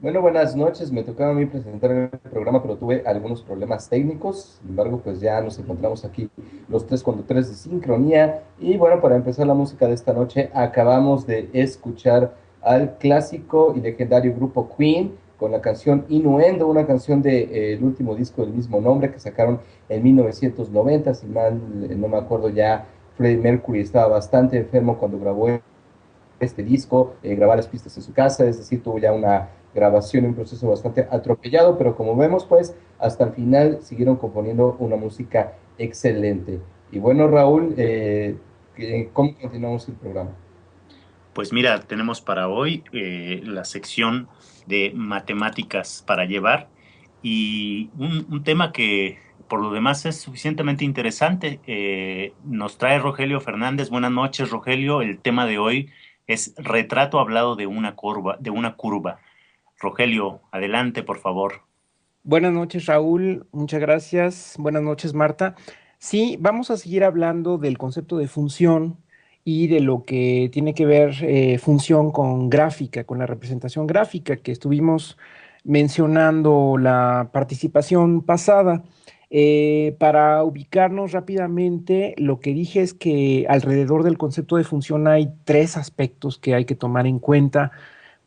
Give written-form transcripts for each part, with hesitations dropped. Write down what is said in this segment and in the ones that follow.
Bueno, buenas noches. Me tocaba a mí presentar el programa, pero tuve algunos problemas técnicos. Sin embargo, pues ya nos encontramos aquí los tres conductores de sincronía. Y bueno, para empezar la música de esta noche, acabamos de escuchar al clásico y legendario grupo Queen con la canción Innuendo, una canción del último disco del mismo nombre que sacaron en 1990. Si mal no me acuerdo ya, Freddie Mercury estaba bastante enfermo cuando grabó este disco, grabar las pistas en su casa, es decir, tuvo ya una grabación y un proceso bastante atropellado, pero como vemos, pues hasta el final siguieron componiendo una música excelente. Y bueno, Raúl, ¿cómo continuamos el programa? Pues mira, tenemos para hoy la sección de matemáticas para llevar y un tema que por lo demás es suficientemente interesante. Nos trae Rogelio Fernández. Buenas noches, Rogelio. El tema de hoy es retrato hablado de una curva, de una curva. Rogelio, adelante, por favor. Buenas noches, Raúl. Muchas gracias. Buenas noches, Marta. Sí, vamos a seguir hablando del concepto de función y de lo que tiene que ver función con gráfica, con la representación gráfica que estuvimos mencionando la participación pasada. Para ubicarnos rápidamente, lo que dije es que alrededor del concepto de función hay tres aspectos que hay que tomar en cuenta,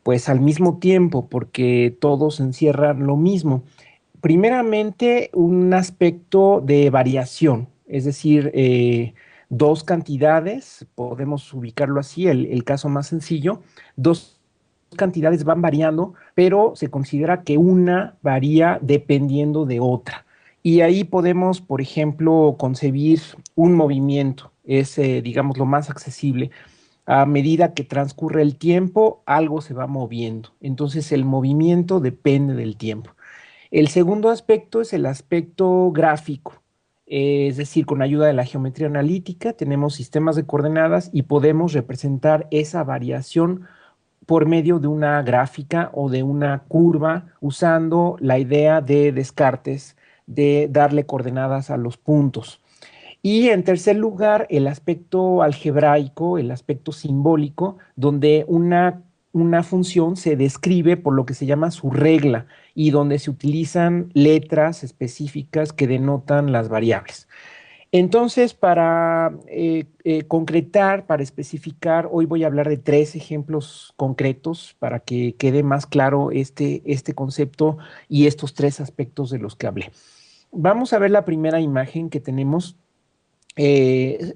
pues al mismo tiempo, porque todos encierran lo mismo. Primeramente, un aspecto de variación, es decir, dos cantidades, podemos ubicarlo así, el caso más sencillo, dos cantidades van variando, pero se considera que una varía dependiendo de otra. Y ahí podemos, por ejemplo, concebir un movimiento, es, digamos, lo más accesible. A medida que transcurre el tiempo, algo se va moviendo. Entonces, el movimiento depende del tiempo. El segundo aspecto es el aspecto gráfico, es decir, con ayuda de la geometría analítica tenemos sistemas de coordenadas y podemos representar esa variación por medio de una gráfica o de una curva usando la idea de Descartes de darle coordenadas a los puntos. Y en tercer lugar, el aspecto algebraico, el aspecto simbólico, donde una función se describe por lo que se llama su regla y donde se utilizan letras específicas que denotan las variables. Entonces, para concretar, para especificar, hoy voy a hablar de tres ejemplos concretos para que quede más claro este concepto y estos tres aspectos de los que hablé. Vamos a ver la primera imagen que tenemos. Se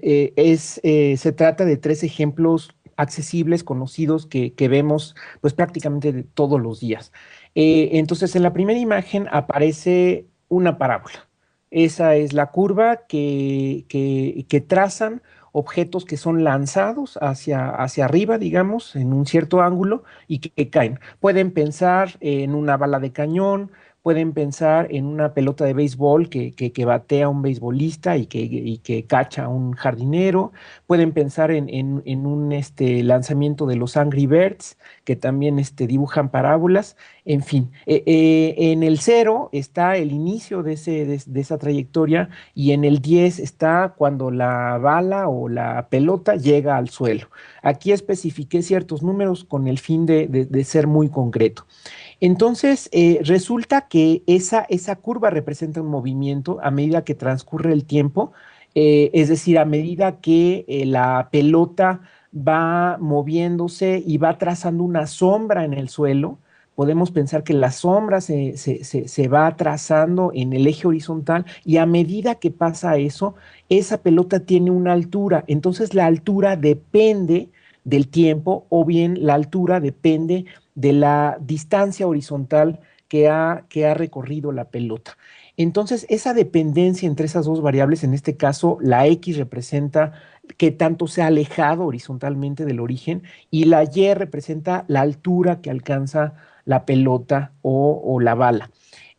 trata de tres ejemplos accesibles, conocidos, que vemos pues prácticamente todos los días. Entonces, en la primera imagen aparece una parábola. Esa es la curva que trazan objetos que son lanzados hacia arriba, digamos, en un cierto ángulo y que caen. Pueden pensar en una bala de cañón, pueden pensar en una pelota de béisbol que batea a un beisbolista y que cacha a un jardinero, pueden pensar en un lanzamiento de los Angry Birds, que también dibujan parábolas, en fin. En el cero está el inicio de esa trayectoria y en el 10 está cuando la bala o la pelota llega al suelo. Aquí especifiqué ciertos números con el fin de ser muy concreto. Entonces, resulta que esa curva representa un movimiento a medida que transcurre el tiempo, es decir, a medida que la pelota va moviéndose y va trazando una sombra en el suelo. Podemos pensar que la sombra se va trazando en el eje horizontal y a medida que pasa eso, esa pelota tiene una altura. Entonces la altura depende del tiempo o bien la altura depende de la distancia horizontal que ha recorrido la pelota. Entonces, esa dependencia entre esas dos variables, en este caso, la X representa qué tanto se ha alejado horizontalmente del origen y la Y representa la altura que alcanza la pelota o la bala.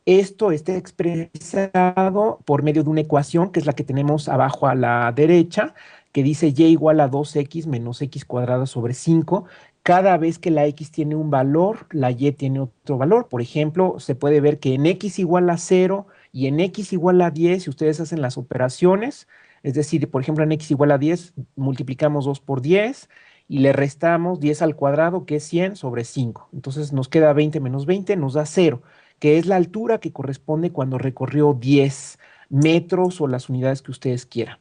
Esto está expresado por medio de una ecuación, que es la que tenemos abajo a la derecha, que dice y igual a 2x menos x cuadrada sobre 5. Cada vez que la x tiene un valor, la y tiene otro valor. Por ejemplo, se puede ver que en x igual a 0 y en x igual a 10, si ustedes hacen las operaciones, es decir, por ejemplo, en x igual a 10, multiplicamos 2 por 10, y le restamos 10 al cuadrado, que es 100 sobre 5. Entonces nos queda 20 menos 20, nos da 0, que es la altura que corresponde cuando recorrió 10 metros o las unidades que ustedes quieran.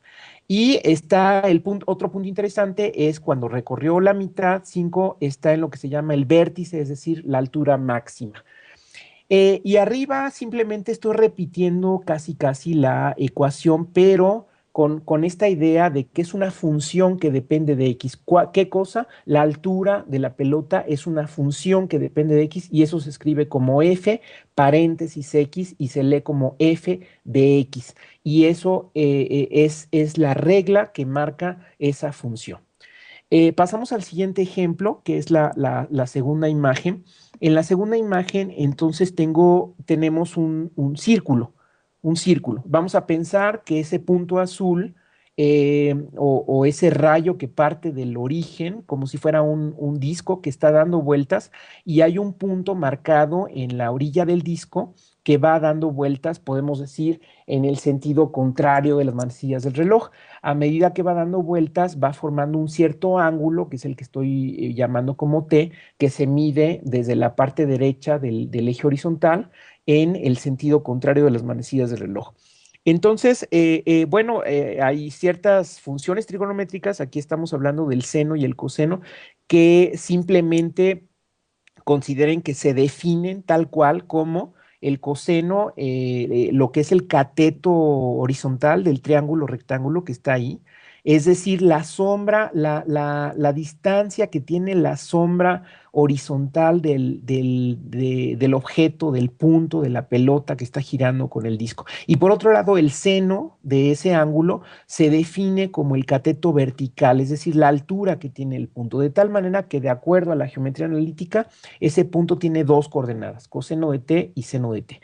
Y está el punto, otro punto interesante es cuando recorrió la mitad, 5 está en lo que se llama el vértice, es decir, la altura máxima. Y arriba simplemente estoy repitiendo casi la ecuación, pero con esta idea de que es una función que depende de x. ¿Qué cosa? La altura de la pelota es una función que depende de x y eso se escribe como f, paréntesis x, y se lee como f de x. Y eso es la regla que marca esa función. Pasamos al siguiente ejemplo, que es la segunda imagen. En la segunda imagen, entonces, tenemos un círculo, un círculo. Vamos a pensar que ese punto azul o ese rayo que parte del origen, como si fuera un disco que está dando vueltas, y hay un punto marcado en la orilla del disco que va dando vueltas, podemos decir, en el sentido contrario de las manecillas del reloj. A medida que va dando vueltas, va formando un cierto ángulo, que es el que estoy llamando como T, que se mide desde la parte derecha del eje horizontal en el sentido contrario de las manecillas del reloj. Entonces, bueno, hay ciertas funciones trigonométricas, aquí estamos hablando del seno y el coseno, que simplemente consideren que se definen tal cual como el coseno, lo que es el cateto horizontal del triángulo rectángulo que está ahí, es decir, la sombra, la distancia que tiene la sombra horizontal del objeto, del punto, de la pelota que está girando con el disco. Y por otro lado, el seno de ese ángulo se define como el cateto vertical, es decir, la altura que tiene el punto, de tal manera que de acuerdo a la geometría analítica, ese punto tiene dos coordenadas, coseno de t y seno de t.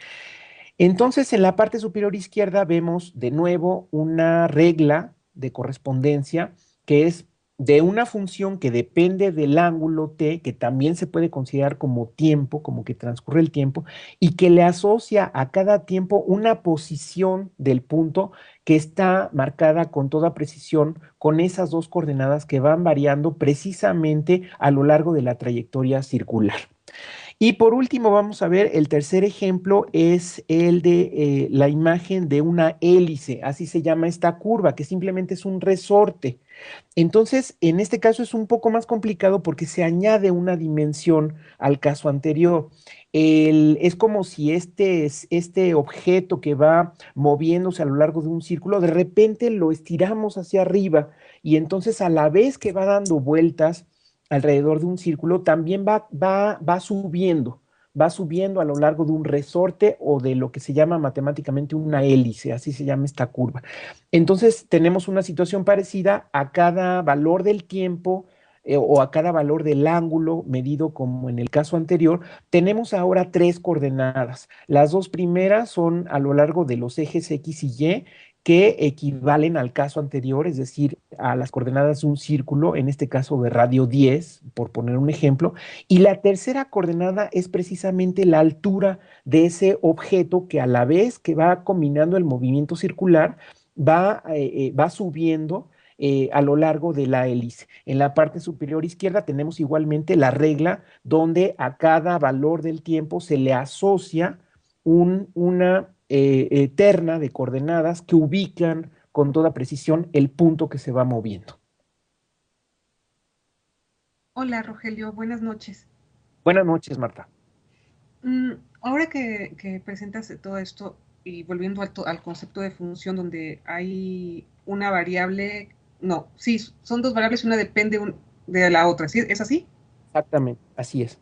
Entonces, en la parte superior izquierda vemos de nuevo una regla de correspondencia que es de una función que depende del ángulo t, que también se puede considerar como tiempo, como que transcurre el tiempo, y que le asocia a cada tiempo una posición del punto que está marcada con toda precisión con esas dos coordenadas que van variando precisamente a lo largo de la trayectoria circular. Y por último, vamos a ver, el tercer ejemplo es el de la imagen de una hélice, así se llama esta curva, que simplemente es un resorte. Entonces, en este caso es un poco más complicado porque se añade una dimensión al caso anterior. Es como si este objeto que va moviéndose a lo largo de un círculo, de repente lo estiramos hacia arriba y entonces a la vez que va dando vueltas alrededor de un círculo, también va subiendo a lo largo de un resorte o de lo que se llama matemáticamente una hélice, así se llama esta curva. Entonces, tenemos una situación parecida a cada valor del tiempo o a cada valor del ángulo medido como en el caso anterior. Tenemos ahora tres coordenadas. Las dos primeras son a lo largo de los ejes X y Y, que equivalen al caso anterior, es decir, a las coordenadas de un círculo, en este caso de radio 10, por poner un ejemplo. Y la tercera coordenada es precisamente la altura de ese objeto que a la vez que va combinando el movimiento circular, va subiendo a lo largo de la hélice. En la parte superior izquierda tenemos igualmente la regla donde a cada valor del tiempo se le asocia una terna de coordenadas que ubican con toda precisión el punto que se va moviendo. Hola, Rogelio, buenas noches. Buenas noches, Marta. Ahora que presentas todo esto y volviendo al concepto de función donde hay una variable, no, sí, son dos variables y una depende de la otra, ¿sí? ¿Es así? Exactamente, así es.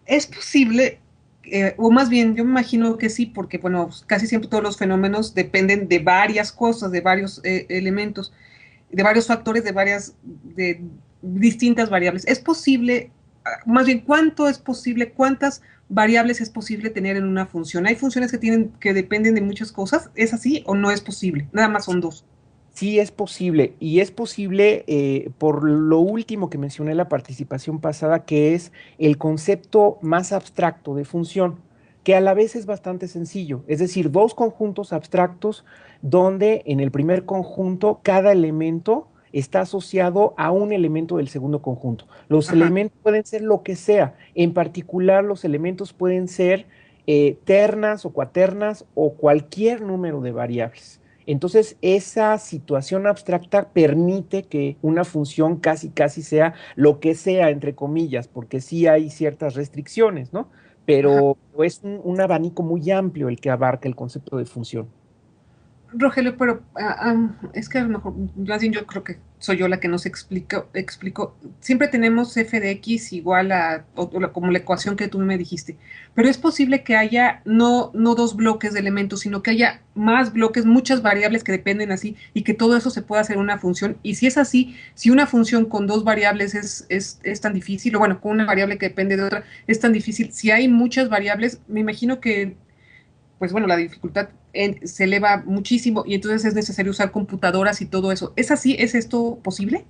Es posible, o más bien, yo me imagino que sí, porque, bueno, casi siempre todos los fenómenos dependen de varias cosas, de varios elementos, de varios factores, de distintas variables. Es posible, más bien, ¿cuánto es posible, cuántas variables es posible tener en una función? ¿Hay funciones que dependen de muchas cosas? ¿Es así o no es posible? Nada más son dos. Sí es posible, y es posible por lo último que mencioné en la participación pasada, que es el concepto más abstracto de función, que a la vez es bastante sencillo, es decir, dos conjuntos abstractos donde en el primer conjunto cada elemento está asociado a un elemento del segundo conjunto. Los Ajá. elementos pueden ser lo que sea. En particular, los elementos pueden ser ternas o cuaternas o cualquier número de variables. Entonces, esa situación abstracta permite que una función casi sea lo que sea, entre comillas, porque sí hay ciertas restricciones, ¿no? Ajá. Pero es un abanico muy amplio el que abarca el concepto de función. Rogelio, pero es que a lo mejor, más bien yo creo que soy yo la que nos explico. Siempre tenemos f de x igual a, como la ecuación que tú me dijiste, pero es posible que haya no dos bloques de elementos, sino que haya más bloques, muchas variables que dependen así, y que todo eso se pueda hacer una función. Y si es así, si una función con dos variables es tan difícil, o bueno, con una variable que depende de otra es tan difícil, si hay muchas variables, me imagino que pues bueno, la dificultad se eleva muchísimo y entonces es necesario usar computadoras y todo eso. ¿Es así? ¿Es esto posible?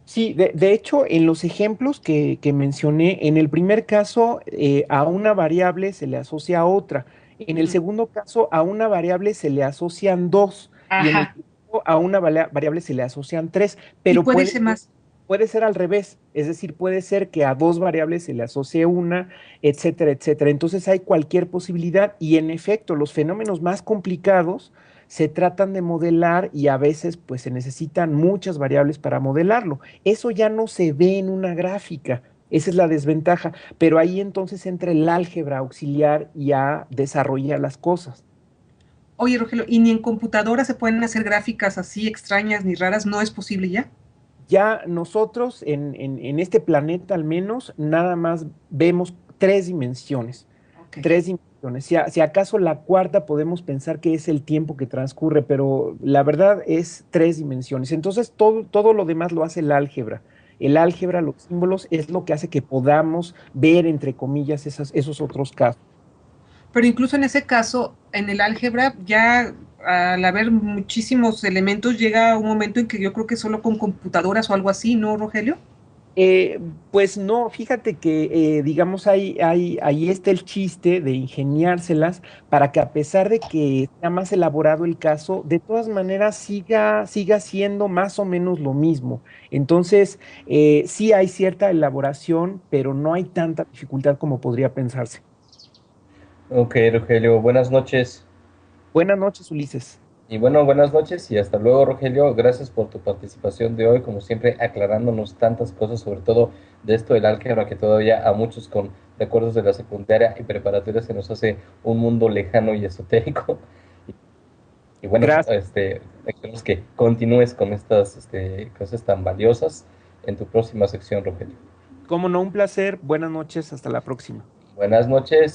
Sí, de hecho, en los ejemplos que mencioné, en el primer caso, a una variable se le asocia a otra. En el Ujú. segundo caso, a una variable se le asocian dos. Y en el Ajá. tercero, a una variable se le asocian tres. Y Pero puede ser más. puede ser al revés. Es decir, puede ser que a dos variables se le asocie una, etcétera, etcétera. Entonces hay cualquier posibilidad. Y en efecto, los fenómenos más complicados se tratan de modelar y a veces pues se necesitan muchas variables para modelarlo. Eso ya no se ve en una gráfica, esa es la desventaja, pero ahí entonces entra el álgebra auxiliar y a desarrollar las cosas. Oye, Rogelio, ¿y ni en computadora se pueden hacer gráficas así extrañas ni raras? ¿No es posible ya? Ya nosotros en este planeta al menos nada más vemos tres dimensiones, Ok. tres dimensiones. Si acaso la cuarta podemos pensar que es el tiempo que transcurre, pero la verdad es tres dimensiones. Entonces todo lo demás lo hace el álgebra. El álgebra, los símbolos, es lo que hace que podamos ver, entre comillas, esos otros casos. Pero incluso en ese caso, en el álgebra, ya al haber muchísimos elementos, llega un momento en que yo creo que solo con computadoras o algo así, ¿no, Rogelio? Eh, pues no, fíjate que, digamos, ahí está el chiste de ingeniárselas para que a pesar de que sea más elaborado el caso, de todas maneras siga siendo más o menos lo mismo. Entonces, sí hay cierta elaboración, pero no hay tanta dificultad como podría pensarse. Ok, Rogelio, buenas noches. Buenas noches, Ulises. Y bueno, buenas noches y hasta luego, Rogelio. Gracias por tu participación de hoy, como siempre, aclarándonos tantas cosas, sobre todo de esto del álgebra, que todavía a muchos con recuerdos de la secundaria y preparatoria se nos hace un mundo lejano y esotérico. Y bueno, Gracias. esperemos que continúes con estas cosas tan valiosas en tu próxima sección, Rogelio. Como no, un placer. Buenas noches. Hasta la próxima. Buenas noches.